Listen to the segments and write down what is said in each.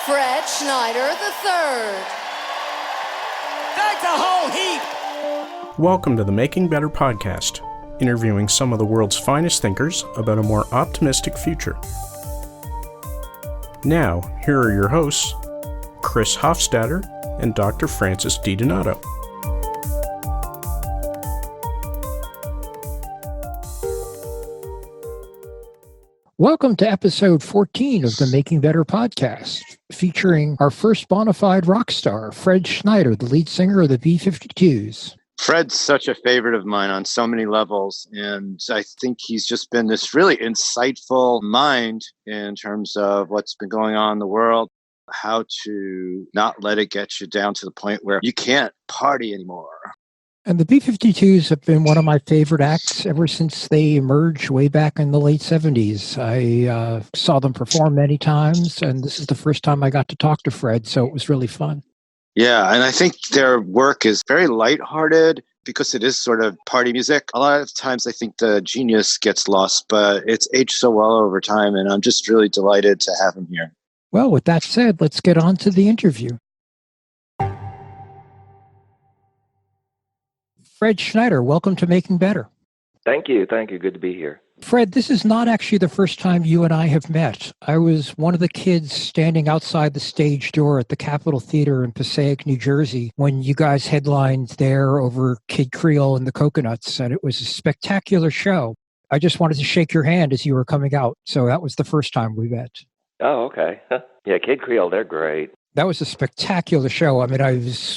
Fred Schneider III. Thanks a whole heap! Welcome to the Making Better podcast, interviewing some of the world's finest thinkers about a more optimistic future. Now, here are your hosts, Chris Hofstadter and Dr. Francis DiDonato. Welcome to episode 14 of the Making Better podcast, featuring our first bona fide rock star, Fred Schneider, the lead singer of the B-52s. Fred's such a favorite of mine on so many levels, and I think he's just been this really insightful mind in terms of what's been going on in the world, how to not let it get you down to the point where you can't party anymore. And the B-52s have been one of my favorite acts ever since they emerged way back in the late 70s. I saw them perform many times, and this is the first time I got to talk to Fred, so it was really fun. Yeah, and I think their work is very lighthearted because it is sort of party music. A lot of times I think the genius gets lost, but it's aged so well over time, and I'm just really delighted to have him here. Well, with that said, let's get on to the interview. Fred Schneider, welcome to Making Better. Thank you. Good to be here. Fred, this is not actually the first time you and I have met. I was one of the kids standing outside the stage door at the Capitol Theater in Passaic, New Jersey, when you guys headlined there over Kid Creole and the Coconuts, and it was a spectacular show. I just wanted to shake your hand as you were coming out, so that was the first time we met. Oh, okay. Yeah, Kid Creole, they're great. That was a spectacular show. I mean,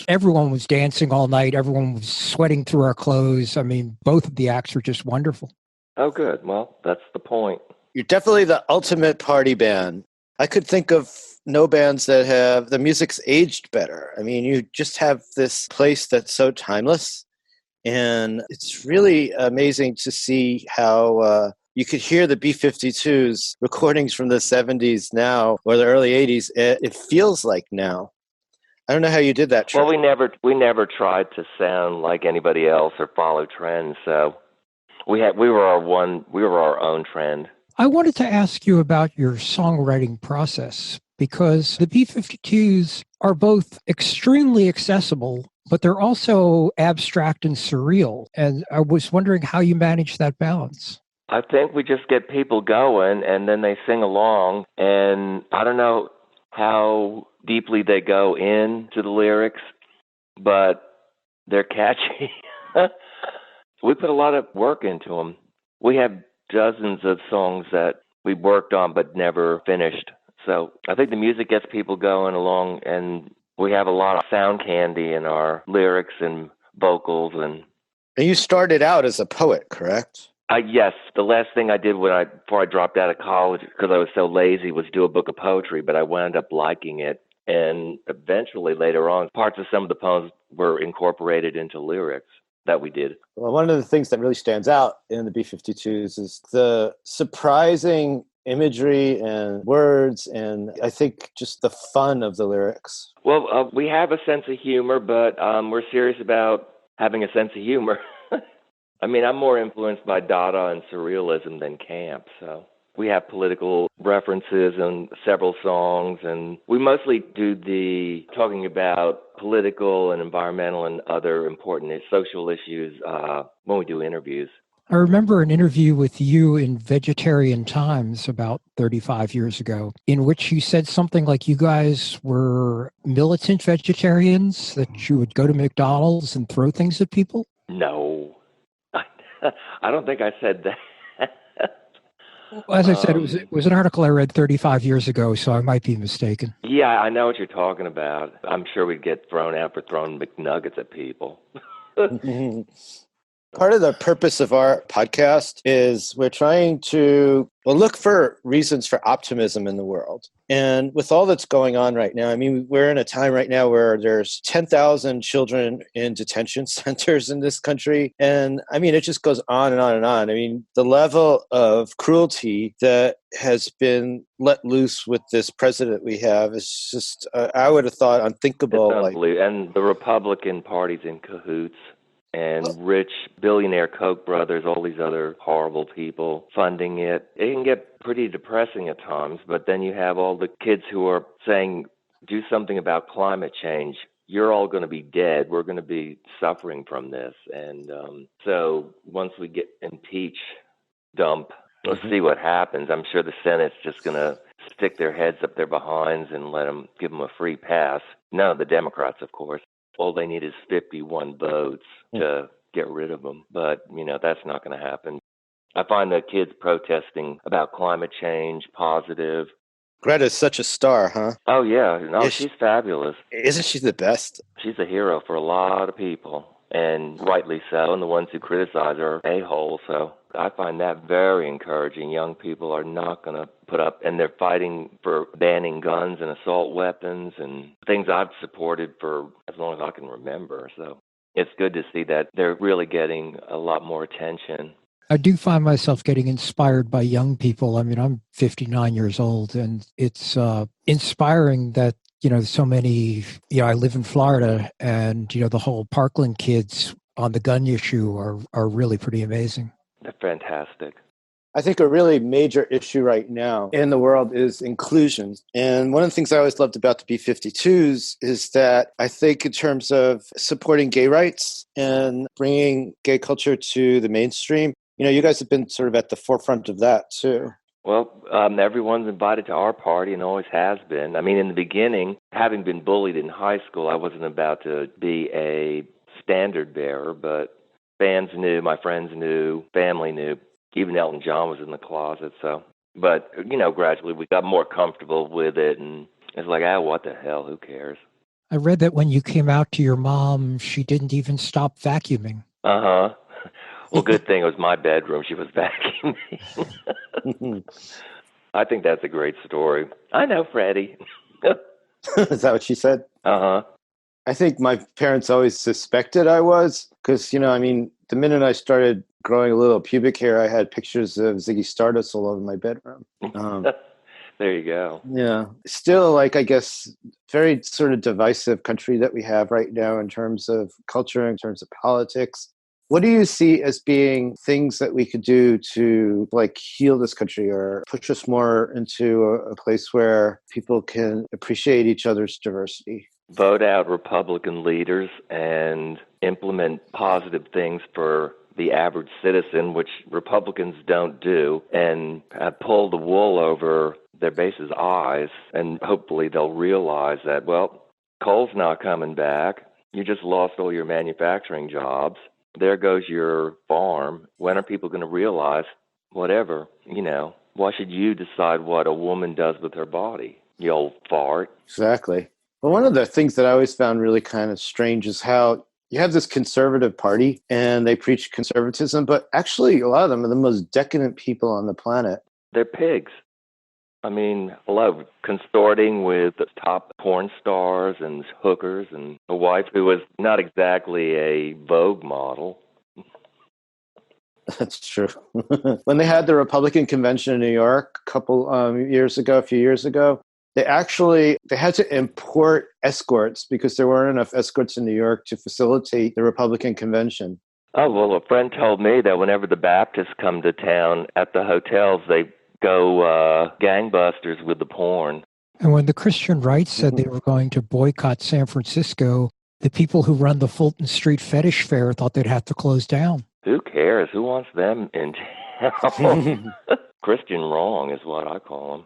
everyone was dancing all night. Everyone was sweating through our clothes. I mean, both of the acts were just wonderful. Oh, good. Well, that's the point. You're definitely the ultimate party band. I could think of no bands that have the music's aged better. I mean, you just have this place that's so timeless. And it's really amazing to see how you could hear the B-52s recordings from the 70s now, or the early 80s. It feels like now. I don't know how you did that. Well, we never tried to sound like anybody else or follow trends. So we were our own trend. I wanted to ask you about your songwriting process, because the B-52s are both extremely accessible, but they're also abstract and surreal. And I was wondering how you manage that balance. I think we just get people going and then they sing along, and I don't know how deeply they go into the lyrics, but they're catchy. We put a lot of work into them. We have dozens of songs that we worked on but never finished. So I think the music gets people going along, and we have a lot of sound candy in our lyrics and vocals. And you started out as a poet, correct? Yes. The last thing I did before I dropped out of college, because I was so lazy, was do a book of poetry, but I wound up liking it. And eventually, later on, parts of some of the poems were incorporated into lyrics that we did. Well, one of the things that really stands out in the B-52s is the surprising imagery and words, and I think just the fun of the lyrics. Well, we have a sense of humor, but we're serious about having a sense of humor. I mean, I'm more influenced by Dada and surrealism than camp, so we have political references in several songs, and we mostly do the talking about political and environmental and other important social issues when we do interviews. I remember an interview with you in Vegetarian Times about 35 years ago, in which you said something like you guys were militant vegetarians, that you would go to McDonald's and throw things at people? No. I don't think I said that. Well, as I said, it was an article I read 35 years ago, so I might be mistaken. Yeah, I know what you're talking about. I'm sure we'd get thrown out for throwing McNuggets at people. Part of the purpose of our podcast is we're trying to look for reasons for optimism in the world. And with all that's going on right now, I mean, we're in a time right now where there's 10,000 children in detention centers in this country. And I mean, it just goes on and on and on. I mean, the level of cruelty that has been let loose with this president we have is just, I would have thought, unthinkable. And the Republican Party's in cahoots. And rich billionaire Koch brothers, all these other horrible people funding it. It can get pretty depressing at times, but then you have all the kids who are saying do something about climate change. You're all going to be dead. We're going to be suffering from this. And so once we get impeach dump, we'll see what happens. I'm sure the Senate's just going to stick their heads up their behinds and give them a free pass. None of the Democrats, of course. All they need is 51 votes to get rid of them. But, that's not going to happen. I find the kids protesting about climate change positive. Greta's such a star, huh? Oh, yeah. No, she's fabulous. Isn't she the best? She's a hero for a lot of people, and rightly so. And the ones who criticize her are a-holes. So I find that very encouraging. Young people are not going to put up, and they're fighting for banning guns and assault weapons and things I've supported for as long as I can remember. So it's good to see that they're really getting a lot more attention. I do find myself getting inspired by young people. I mean, I'm 59 years old, and it's inspiring that, so many, I live in Florida, and, the whole Parkland kids on the gun issue are really pretty amazing. They're fantastic. I think a really major issue right now in the world is inclusion. And one of the things I always loved about the B-52s is that I think in terms of supporting gay rights and bringing gay culture to the mainstream, you guys have been sort of at the forefront of that too. Well, everyone's invited to our party and always has been. I mean, in the beginning, having been bullied in high school, I wasn't about to be a standard bearer, but fans knew, my friends knew, family knew. Even Elton John was in the closet. So, but, gradually we got more comfortable with it, and it's like, what the hell, who cares? I read that when you came out to your mom, she didn't even stop vacuuming. Uh-huh. Well, good thing it was my bedroom. She was vacuuming. I think that's a great story. I know, Freddie. Is that what she said? Uh-huh. I think my parents always suspected I was because, the minute I started growing a little pubic hair, I had pictures of Ziggy Stardust all over my bedroom. There you go. Yeah. Still, I guess, very sort of divisive country that we have right now in terms of culture, in terms of politics. What do you see as being things that we could do to heal this country or push us more into a place where people can appreciate each other's diversity? Vote out Republican leaders and implement positive things for the average citizen, which Republicans don't do, and pull the wool over their base's eyes, and hopefully they'll realize that, coal's not coming back. You just lost all your manufacturing jobs. There goes your farm. When are people going to realize, whatever, why should you decide what a woman does with her body, you old fart? Exactly. Well, one of the things that I always found really kind of strange is how you have this conservative party and they preach conservatism, but actually a lot of them are the most decadent people on the planet. They're pigs. I mean, hello, consorting with the top porn stars and hookers and a wife who was not exactly a Vogue model. That's true. When they had the Republican convention in New York a few years ago, they had to import escorts because there weren't enough escorts in New York to facilitate the Republican convention. Oh, well, a friend told me that whenever the Baptists come to town at the hotels, they go gangbusters with the porn. And when the Christian right said they were going to boycott San Francisco, the people who run the Fulton Street Fetish Fair thought they'd have to close down. Who cares? Who wants them in town? Christian wrong is what I call them.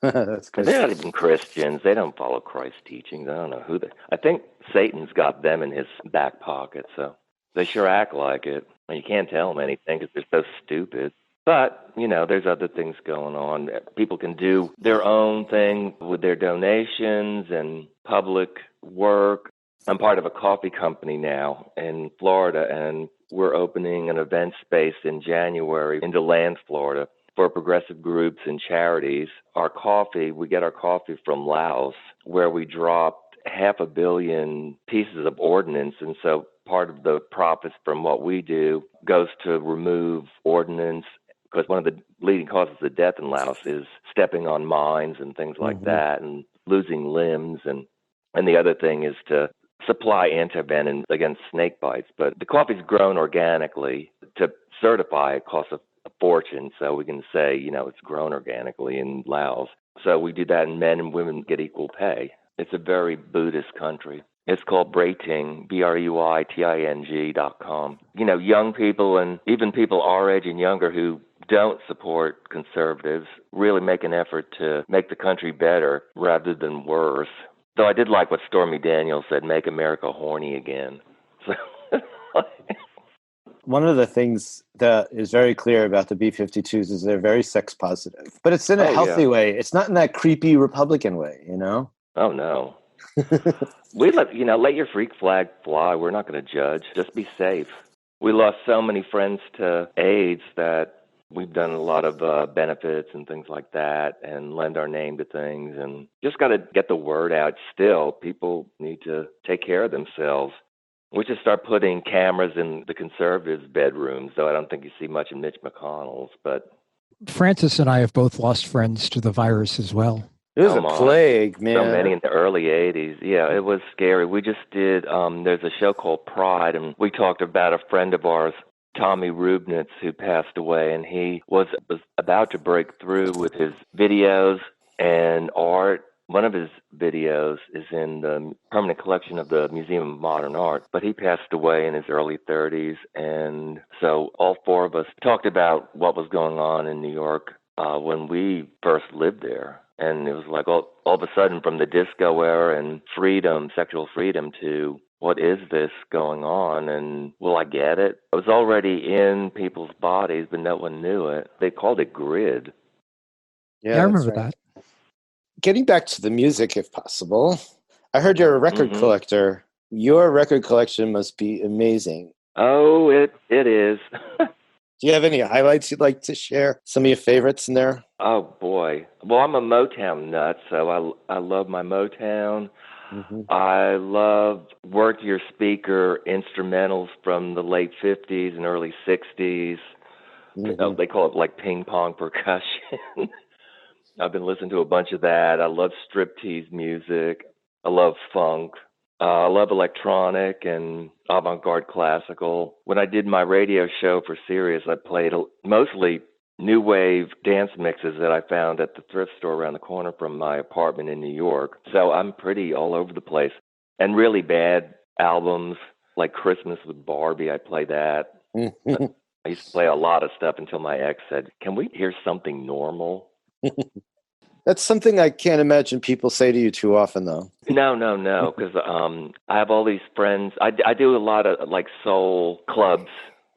That's good. They're not even Christians. They don't follow Christ's teachings. I don't know who they... I think Satan's got them in his back pocket, so they sure act like it. And you can't tell them anything because they're so stupid. But, there's other things going on. People can do their own thing with their donations and public work. I'm part of a coffee company now in Florida, and we're opening an event space in January in DeLand, Florida, for progressive groups and charities. We get our coffee from Laos, where we dropped 500 million pieces of ordnance. And so part of the profits from what we do goes to remove ordnance, because one of the leading causes of death in Laos is stepping on mines and things like that and losing limbs. And the other thing is to supply antivenom against snake bites. But the coffee's grown organically. To certify it costs a fortune, so we can say, it's grown organically in Laos. So we do that, and men and women get equal pay. It's a very Buddhist country. It's called Breiting, BRUITING.com. You know, young people and even people our age and younger who don't support conservatives really make an effort to make the country better rather than worse. Though I did like what Stormy Daniels said, make America horny again. So One of the things that is very clear about the B-52s is they're very sex positive. But it's in a healthy way. It's not in that creepy Republican way, you know? Oh, no. We let your freak flag fly. We're not going to judge. Just be safe. We lost so many friends to AIDS that we've done a lot of benefits and things like that and lend our name to things. And just got to get the word out still. People need to take care of themselves. We should start putting cameras in the conservatives' bedrooms, though I don't think you see much in Mitch McConnell's. But Francis and I have both lost friends to the virus as well. It was a plague, man. So many in the early 80s. Yeah, it was scary. We just did, there's a show called Pride, and we talked about a friend of ours, Tommy Rubnitz, who passed away, and he was about to break through with his videos and art. One of his videos is in the permanent collection of the Museum of Modern Art, but he passed away in his early 30s, and so all four of us talked about what was going on in New York when we first lived there. And it was like all of a sudden from the disco era and freedom, sexual freedom, to what is this going on and will I get it? It was already in people's bodies, but no one knew it. They called it grid. Yeah, I remember that. Getting back to the music, if possible, I heard you're a record collector. Your record collection must be amazing. Oh, it is. Do you have any highlights you'd like to share? Some of your favorites in there? Oh, boy. Well, I'm a Motown nut, so I love my Motown. Mm-hmm. I love Work Your Speaker instrumentals from the late 50s and early 60s. Mm-hmm. They call it like ping pong percussion. I've been listening to a bunch of that. I love striptease music. I love funk. I love electronic and avant-garde classical. When I did my radio show for Sirius, I played mostly new wave dance mixes that I found at the thrift store around the corner from my apartment in New York. So I'm pretty all over the place. And really bad albums like Christmas with Barbie, I play that. I used to play a lot of stuff until my ex said, "Can we hear something normal?" That's something I can't imagine people say to you too often, though. No, because I have all these friends. I do a lot of like soul clubs.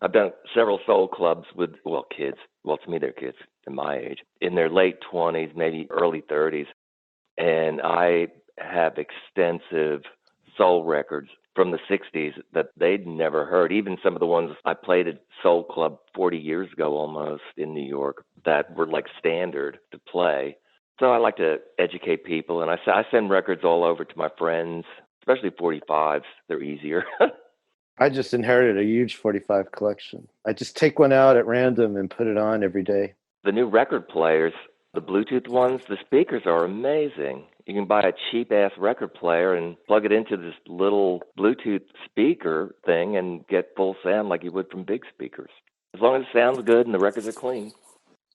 I've done several soul clubs with, kids. Well, to me, they're kids in my age, in their late 20s, maybe early 30s. And I have extensive soul records from the 60s that they'd never heard. Even some of the ones I played at Soul Club 40 years ago almost in New York that were like standard to play. So I like to educate people, and I send records all over to my friends, especially 45s. They're easier. I just inherited a huge 45 collection. I just take one out at random and put it on every day. The new record players, the Bluetooth ones, the speakers are amazing. You can buy a cheap-ass record player and plug it into this little Bluetooth speaker thing and get full sound like you would from big speakers. As long as it sounds good and the records are clean.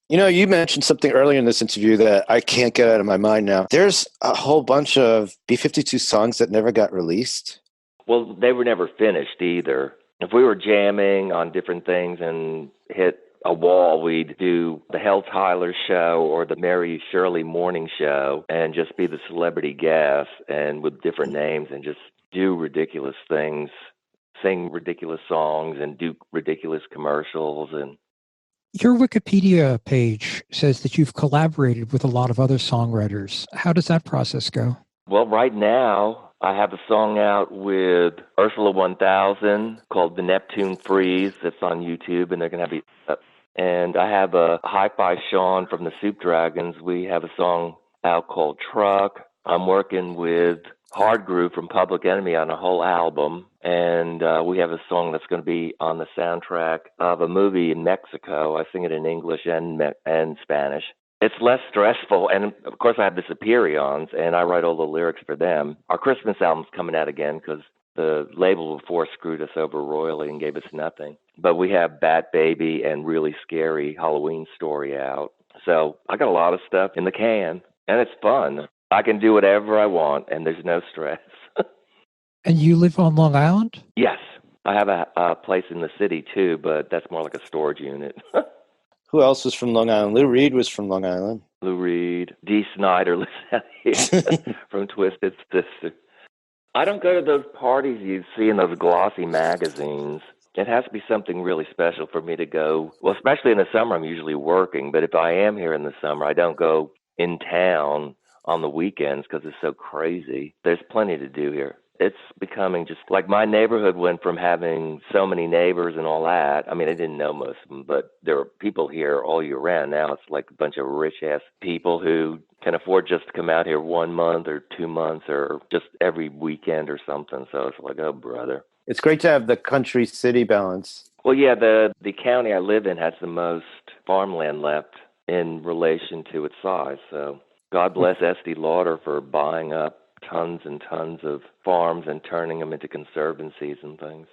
You know, you mentioned something earlier in this interview that I can't get out of my mind now. There's a whole bunch of B-52 songs that never got released. Well, they were never finished either. If we were jamming on different things and hit a wall, we'd do the Hell Tyler show or the Mary Shirley morning show and just be the celebrity guest and with different names and just do ridiculous things, sing ridiculous songs and do ridiculous commercials. And your Wikipedia page says that you've collaborated with a lot of other songwriters. How does that process go? Well, right now, I have a song out with Ursula 1000 called The Neptune Freeze that's on YouTube, and they're going to have it. And I have a Hi-Fi Sean from the Soup Dragons. We have a song out called Truck. I'm working with Hard Groove from Public Enemy on a whole album. And we have a song that's going to be on the soundtrack of a movie in Mexico. I sing it in English and Spanish. It's less stressful. And, of course, I have the Superions, and I write all the lyrics for them. Our Christmas album's coming out again because the label before screwed us over royally and gave us nothing. But we have Bat Baby and Really Scary Halloween Story out. So I got a lot of stuff in the can, and it's fun. I can do whatever I want, and there's no stress. And you live on Long Island? Yes, I have a place in the city too, but that's more like a storage unit. Who else was from Long Island? Lou Reed was from Long Island. Lou Reed, Dee Snider lives out here from Twisted Sister. I don't go to those parties you see in those glossy magazines. It has to be something really special for me to go. Well, especially in the summer, I'm usually working. But if I am here in the summer, I don't go in town on the weekends because it's so crazy. There's plenty to do here. It's becoming just like my neighborhood went from having so many neighbors and all that. I mean, I didn't know most of them, but there are people here all year round. Now it's like a bunch of rich-ass people who can afford just to come out here 1 month or 2 months or just every weekend or something. So it's like, oh, brother. It's great to have the country-city balance. Well, yeah, the county I live in has the most farmland left in relation to its size. So God bless Estee Lauder for buying up tons and tons of farms and turning them into conservancies and things.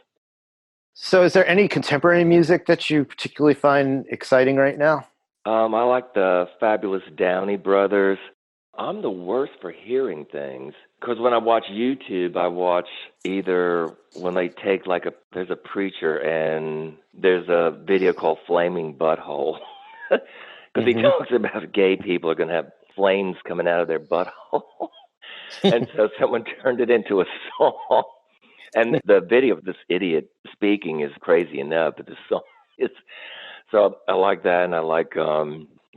So is there any contemporary music that you particularly find exciting right now? I like the fabulous Downey Brothers. I'm the worst for hearing things because when I watch YouTube, I watch either when they take there's a preacher and there's a video called Flaming Butthole because he talks about gay people are going to have flames coming out of their butthole. And so someone turned it into a song. And the video of this idiot speaking is crazy enough, but the song is... So I like that, and I like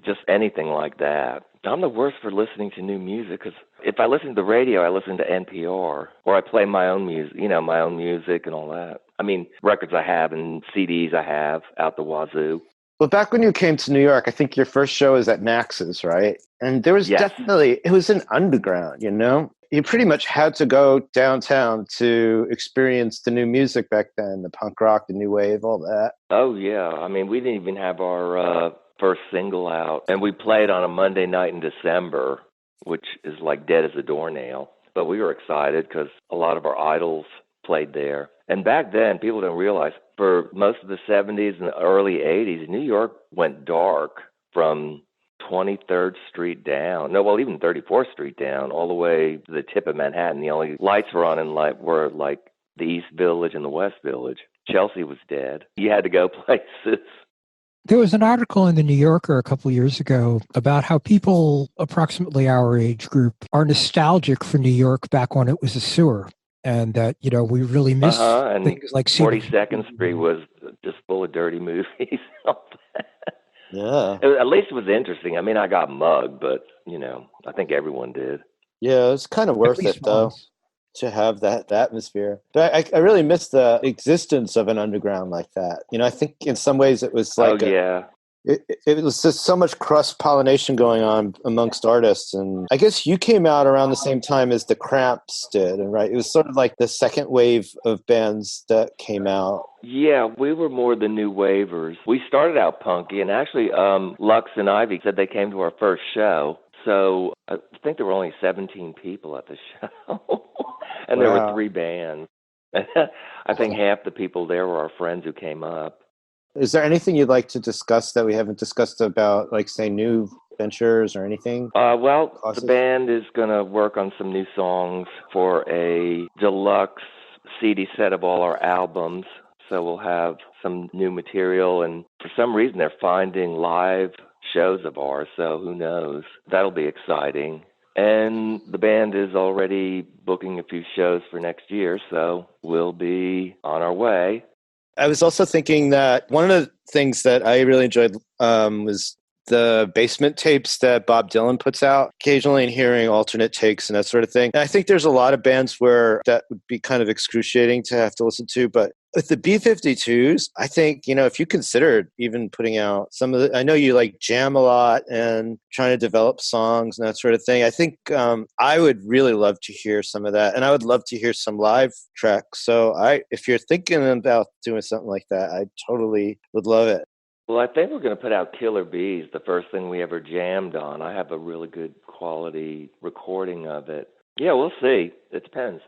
just anything like that. I'm the worst for listening to new music because if I listen to the radio, I listen to NPR, or I play my own music, my own music and all that. I mean, records I have and CDs I have out the wazoo. Well, back when you came to New York, I think your first show was at Max's, right? And there was definitely, it was an underground, You pretty much had to go downtown to experience the new music back then, the punk rock, the new wave, all that. Oh, yeah. I mean, we didn't even have our first single out. And we played on a Monday night in December, which is like dead as a doornail. But we were excited because a lot of our idols played there. And back then, people don't realize, for most of the 70s and the early 80s, New York went dark from 23rd Street down. No, well, even 34th Street down, all the way to the tip of Manhattan. The only lights were on were like the East Village and the West Village. Chelsea was dead. You had to go places. There was an article in the New Yorker a couple of years ago about how people approximately our age group are nostalgic for New York back when it was a sewer. And that, we really miss things like 42nd Street was just full of dirty movies. Yeah. At least it was interesting. I mean, I got mugged, but, I think everyone did. Yeah, it's kind of worth it, though, to have that atmosphere. But I really miss the existence of an underground like that. I think in some ways it was like... It was just so much cross-pollination going on amongst artists. And I guess you came out around the same time as the Cramps did, and right? It was sort of like the second wave of bands that came out. Yeah, we were more the new wavers. We started out punky, and actually Lux and Ivy said they came to our first show. So I think there were only 17 people at the show, and there were 3 bands. I think half the people there were our friends who came up. Is there anything you'd like to discuss that we haven't discussed about, like, say, new ventures or anything? The band is going to work on some new songs for a deluxe CD set of all our albums. So we'll have some new material. And for some reason, they're finding live shows of ours. So who knows? That'll be exciting. And the band is already booking a few shows for next year. So we'll be on our way. I was also thinking that one of the things that I really enjoyed was the basement tapes that Bob Dylan puts out occasionally, and hearing alternate takes and that sort of thing. And I think there's a lot of bands where that would be kind of excruciating to have to listen to. But with the B-52s, I think, if you considered even putting out some of I know you like jam a lot and trying to develop songs and that sort of thing. I think I would really love to hear some of that. And I would love to hear some live tracks. So if you're thinking about doing something like that, I totally would love it. Well, I think we're going to put out Killer Bees, the first thing we ever jammed on. I have a really good quality recording of it. Yeah, we'll see. It depends.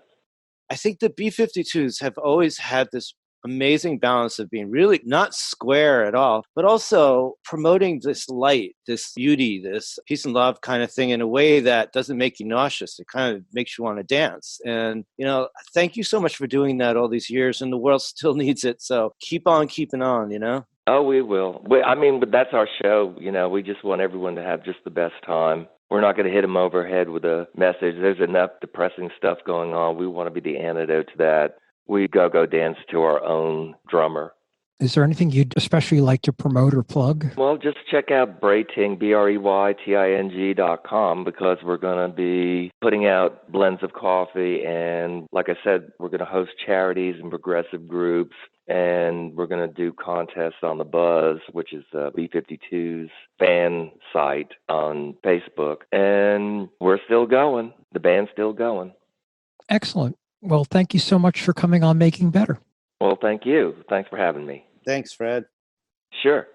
I think the B-52s have always had this amazing balance of being really not square at all, but also promoting this light, this beauty, this peace and love kind of thing in a way that doesn't make you nauseous. It kind of makes you want to dance. And, thank you so much for doing that all these years, and the world still needs it. So keep on keeping on, Oh, we will. But that's our show. We just want everyone to have just the best time. We're not going to hit them over the head with a message. There's enough depressing stuff going on. We want to be the antidote to that. We go dance to our own drummer. Is there anything you'd especially like to promote or plug? Well, just check out Breyting, BREYTING.com, because we're going to be putting out blends of coffee. And like I said, we're going to host charities and progressive groups. And we're going to do contests on the Buzz, which is B-52s fan site on Facebook. And we're still going. The band's still going. Excellent. Well, thank you so much for coming on Making Better. Well, thank you. Thanks for having me. Thanks, Fred. Sure.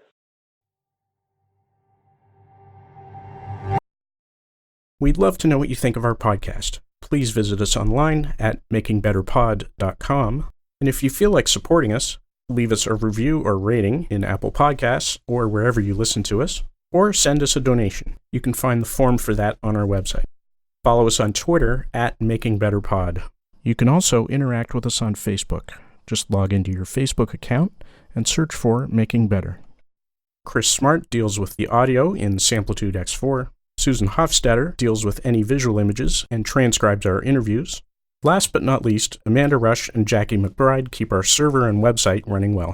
We'd love to know what you think of our podcast. Please visit us online at makingbetterpod.com. And if you feel like supporting us, leave us a review or rating in Apple Podcasts or wherever you listen to us, or send us a donation. You can find the form for that on our website. Follow us on Twitter at MakingBetterPod. You can also interact with us on Facebook. Just log into your Facebook account and search for Making Better. Chris Smart deals with the audio in Samplitude X4. Susan Hofstadter deals with any visual images and transcribes our interviews. Last but not least, Amanda Rush and Jackie McBride keep our server and website running well.